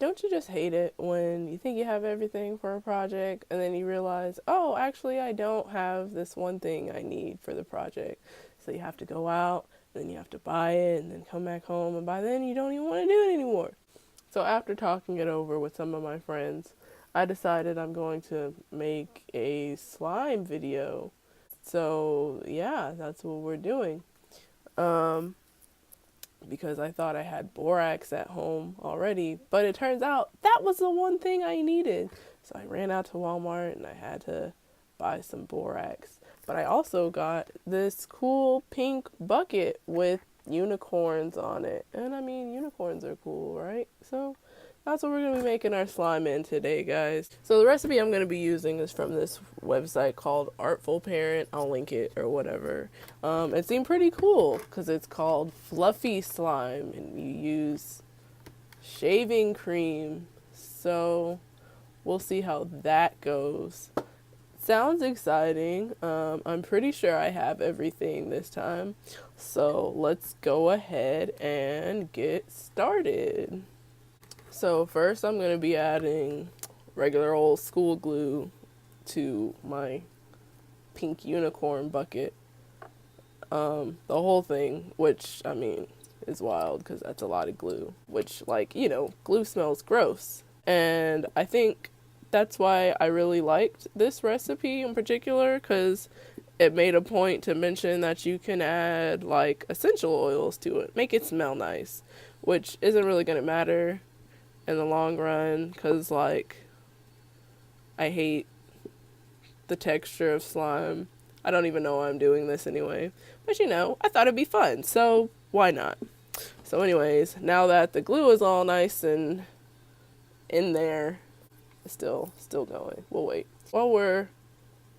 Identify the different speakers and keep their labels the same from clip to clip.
Speaker 1: Don't you just hate it when you think you have everything for a project and then you realize, oh, actually, I don't have this one thing I need for the project. So you have to go out, then you have to buy it, and then come back home, and by then you don't even want to do it anymore. So after talking it over with some of my friends, I decided I'm going to make a slime video. So yeah, that's what we're doing. Um, because I thought I had borax at home already, but it turns out that was the one thing I needed. So I ran out to Walmart and I had to buy some borax. But I also got this cool pink bucket with unicorns on it. And I mean, unicorns are cool, right? So that's what we're going to be making our slime in today, guys. So the recipe I'm going to be using is from this website called Artful Parent. I'll link it or whatever. It seemed pretty cool because it's called Fluffy Slime and you use shaving cream. So we'll see how that goes. Sounds exciting. I'm pretty sure I have everything this time. So let's go ahead and get started. So first I'm going to be adding regular old school glue to my pink unicorn bucket. The whole thing, which, I mean, is wild because that's a lot of glue, which, like, you know, glue smells gross. And I think that's why I really liked this recipe in particular, because it made a point to mention that you can add, like, essential oils to it, make it smell nice, which isn't really going to matter in the long run, because, like, I hate the texture of slime. I don't even know why I'm doing this anyway, but you know, I thought it'd be fun, so why not? So anyways, now that the glue is all nice and in there, it's still going. We'll wait. While we're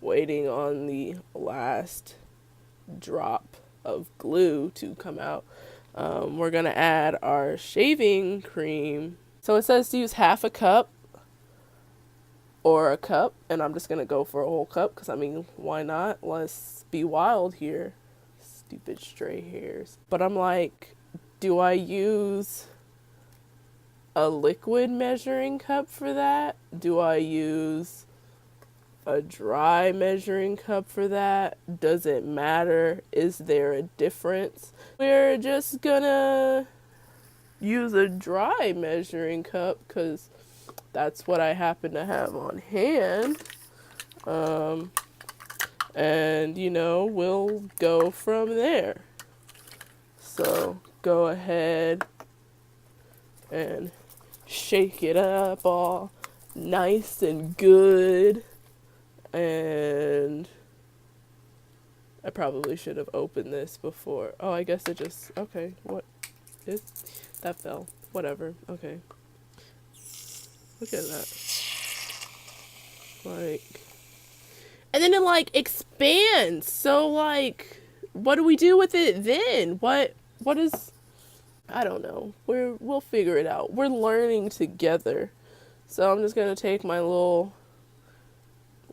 Speaker 1: waiting on the last drop of glue to come out, we're gonna add our shaving cream. So it says to use half a cup or a cup, and I'm just gonna go for a whole cup because I mean, why not? Let's be wild here. Stupid stray hairs. But I'm like, do I use a liquid measuring cup for that? Do I use a dry measuring cup for that? Does it matter? Is there a difference? We're just gonna use a dry measuring cup because that's what I happen to have on hand. And you know, we'll go from there. So go ahead and shake it up all nice and good. And I probably should have opened this before. Oh, I guess it just, okay, what is, that fell, whatever, okay. Look at that. Like, and then it like expands. So like, what do we do with it then? What is, I don't know. We'll figure it out. We're learning together. So I'm just gonna take my little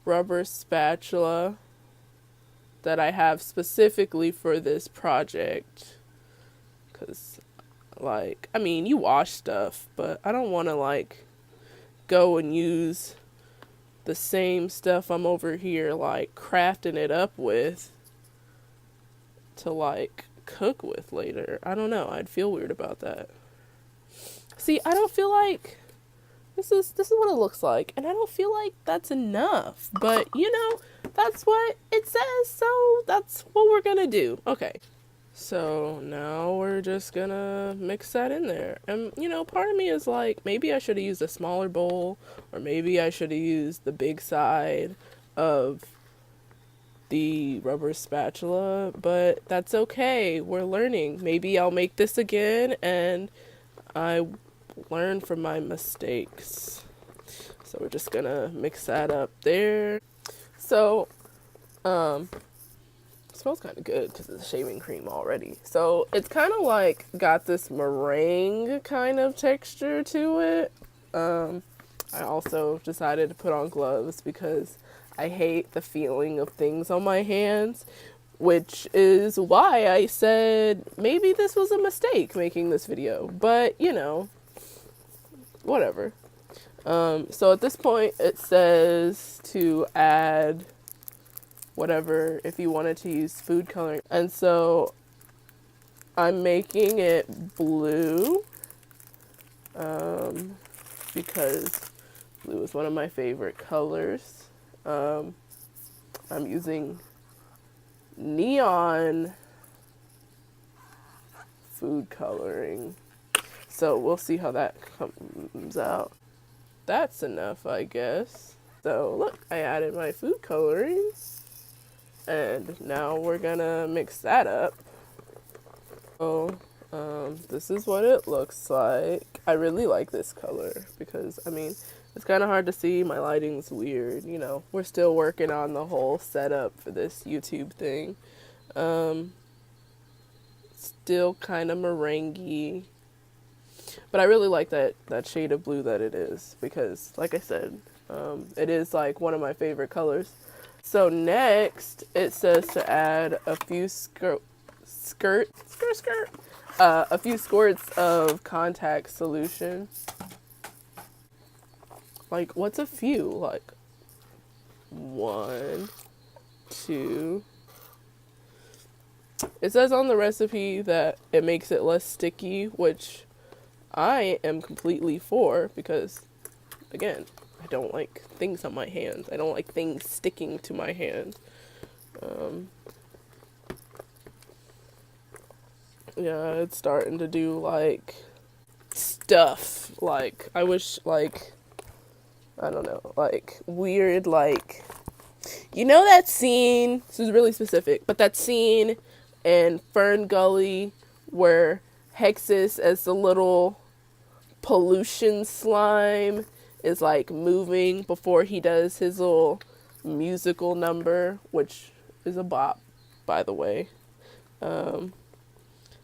Speaker 1: rubber spatula that I have specifically for this project. Cause like, I mean, you wash stuff, but I don't want to like go and use the same stuff I'm over here like crafting it up with to like cook with later. I don't know. I'd feel weird about that. See, I don't feel like this is what it looks like, and I don't feel like that's enough. But you know, that's what it says, so that's what we're gonna do. Okay. So now we're just gonna mix that in there. And you know, part of me is like, maybe I should have used a smaller bowl, or maybe I should have used the big side of the rubber spatula, but that's okay. We're learning. Maybe I'll make this again and I learn from my mistakes. So we're just gonna mix that up there. So, it smells kind of good because it's shaving cream already. So it's kind of like got this meringue kind of texture to it. I also decided to put on gloves because I hate the feeling of things on my hands, which is why I said maybe this was a mistake making this video. But, you know, whatever. So at this point, it says to add whatever if you wanted to use food coloring. And so I'm making it blue because blue is one of my favorite colors. I'm using neon food coloring. So we'll see how that comes out. That's enough, I guess. So look, I added my food coloring. And now we're gonna mix that up. So, this is what it looks like. I really like this color because, I mean, it's kind of hard to see. My lighting's weird, you know. We're still working on the whole setup for this YouTube thing. Still kind of meringue. But I really like that shade of blue that it is because, like I said, it is like one of my favorite colors. So next, it says to add a few a few squirts of contact solution. Like, what's a few? Like, 1, 2. It says on the recipe that it makes it less sticky, which I am completely for because, again, I don't like things on my hands. I don't like things sticking to my hands. Yeah, it's starting to do, like, stuff. Like, I wish, like, I don't know, like, weird, like, you know that scene, this is really specific, but that scene in Fern Gully where Hexus, as the little pollution slime, is, like, moving before he does his little musical number, which is a bop, by the way.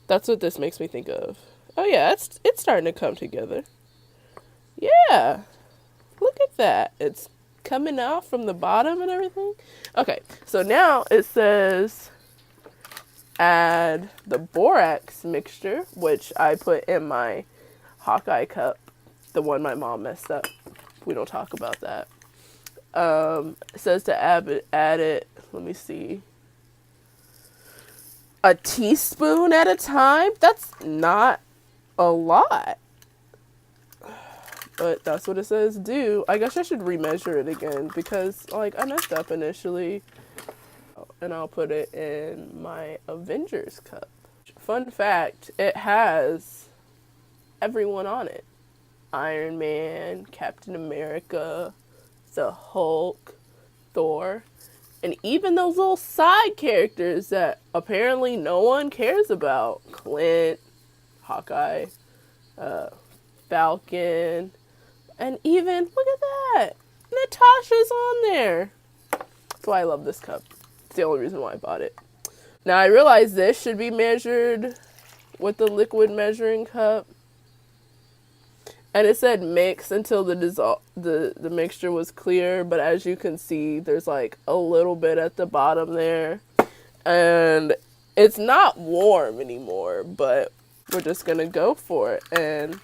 Speaker 1: That's what this makes me think of. Oh yeah, it's starting to come together. Yeah, look at that. It's coming out from the bottom and everything. Okay, so now it says add the borax mixture, which I put in my Hawkeye cup, the one my mom messed up. We don't talk about that. It says to add it, let me see, a teaspoon at a time. That's not a lot, but that's what it says do. I guess I should remeasure it again because, like, I messed up initially. And I'll put it in my Avengers cup. Fun fact, it has everyone on it. Iron Man, Captain America, the Hulk, Thor, and even those little side characters that apparently no one cares about. Clint, Hawkeye, Falcon, and even, look at that, Natasha's on there. That's why I love this cup. It's the only reason why I bought it. Now I realize this should be measured with the liquid measuring cup. And it said mix until the mixture was clear, but as you can see, there's like a little bit at the bottom there. And it's not warm anymore, but we're just gonna go for it. And,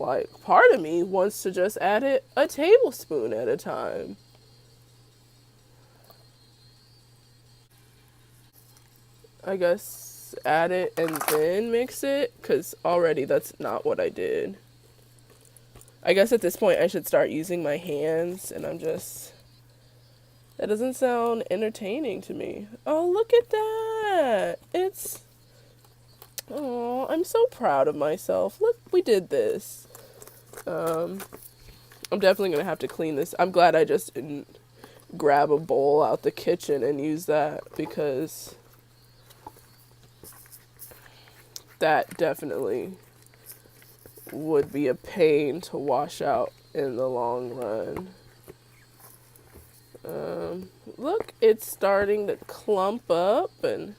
Speaker 1: like, part of me wants to just add it a tablespoon at a time. I guess add it and then mix it, because already that's not what I did. I guess at this point I should start using my hands, and I'm just... That doesn't sound entertaining to me. Oh, look at that! It's... Oh, I'm so proud of myself. Look, we did this. I'm definitely going to have to clean this. I'm glad I just didn't grab a bowl out the kitchen and use that, because that definitely would be a pain to wash out in the long run. Look, it's starting to clump up and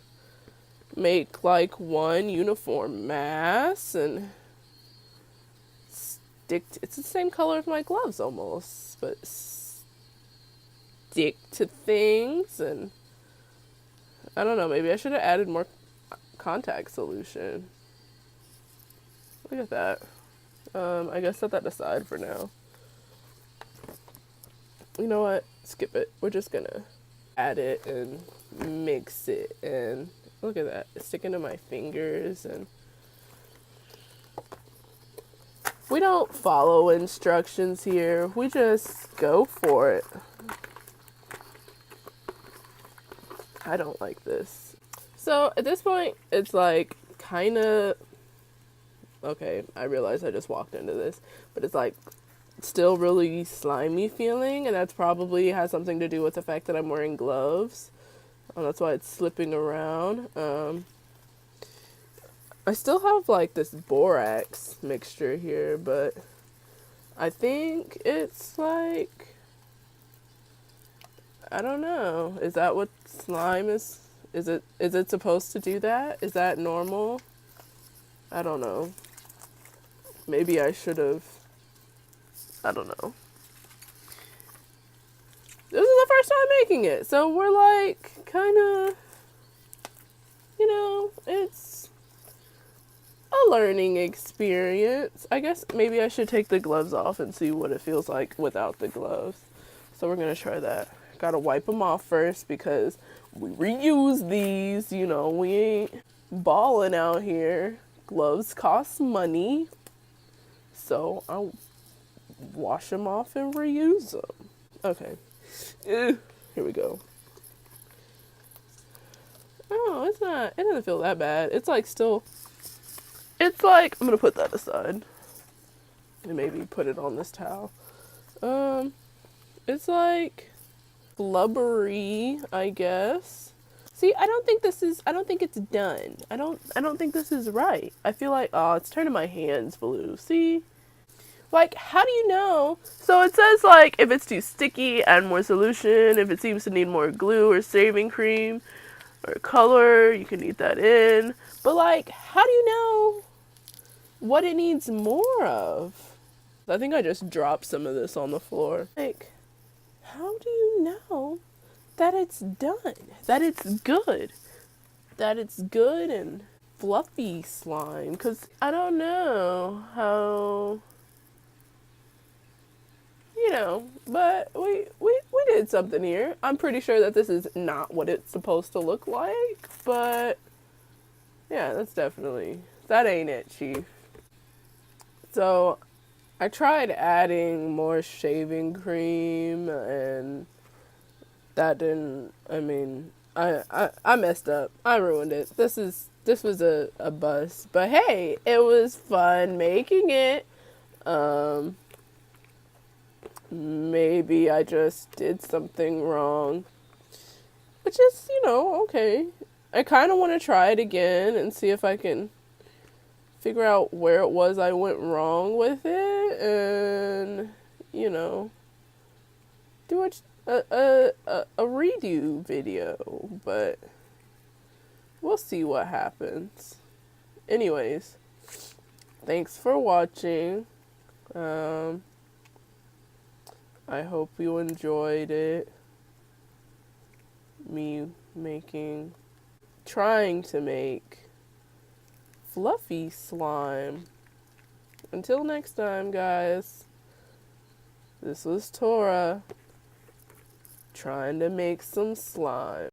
Speaker 1: make like one uniform mass and it's the same color as my gloves almost, but stick to things. And I don't know, maybe I should have added more contact solution. Look at that. I guess set that aside for now. You know what? Skip it. We're just gonna add it and mix it, and look at that. It's sticking to my fingers, and we don't follow instructions here. We just go for it. I don't like this. So at this point, it's like kind of, okay, I realize I just walked into this, but it's like still really slimy feeling, and that's probably has something to do with the fact that I'm wearing gloves. That's why it's slipping around. I still have like this borax mixture here, but I think it's like, I don't know. Is that what slime is? Is it supposed to do that? Is that normal? I don't know. Maybe I should have. I don't know. This is the first time making it, so we're like kind of, it's a learning experience. I guess maybe I should take the gloves off and see what it feels like without the gloves. So we're gonna try that. Gotta wipe them off first because we reuse these, we ain't balling out here. Gloves cost money, so I'll wash them off and reuse them. Okay, here we go. Oh, it doesn't feel that bad. It's like I'm gonna put that aside and maybe put it on this towel. It's like blubbery, I guess. See, I don't think it's done. I don't think this is right. I feel like, oh, it's turning my hands blue. See? Like, how do you know? So it says, like, if it's too sticky, add more solution. If it seems to need more glue or shaving cream or color, you can eat that in. But, like, how do you know what it needs more of? I think I just dropped some of this on the floor. Like, how do you know that it's done? That it's good? That it's good and fluffy slime? Because I don't know how... but we did something here. I'm pretty sure that this is not what it's supposed to look like, but yeah, that ain't it, Chief. So I tried adding more shaving cream, and that didn't, I messed up. I ruined it. This was a bust, but hey, it was fun making it. Maybe I just did something wrong, which is, okay. I kind of want to try it again and see if I can figure out where it was I went wrong with it, and, do a redo video, but we'll see what happens. Anyways, thanks for watching. I hope you enjoyed it. Me trying to make fluffy slime. Until next time, guys. This was Tora trying to make some slime.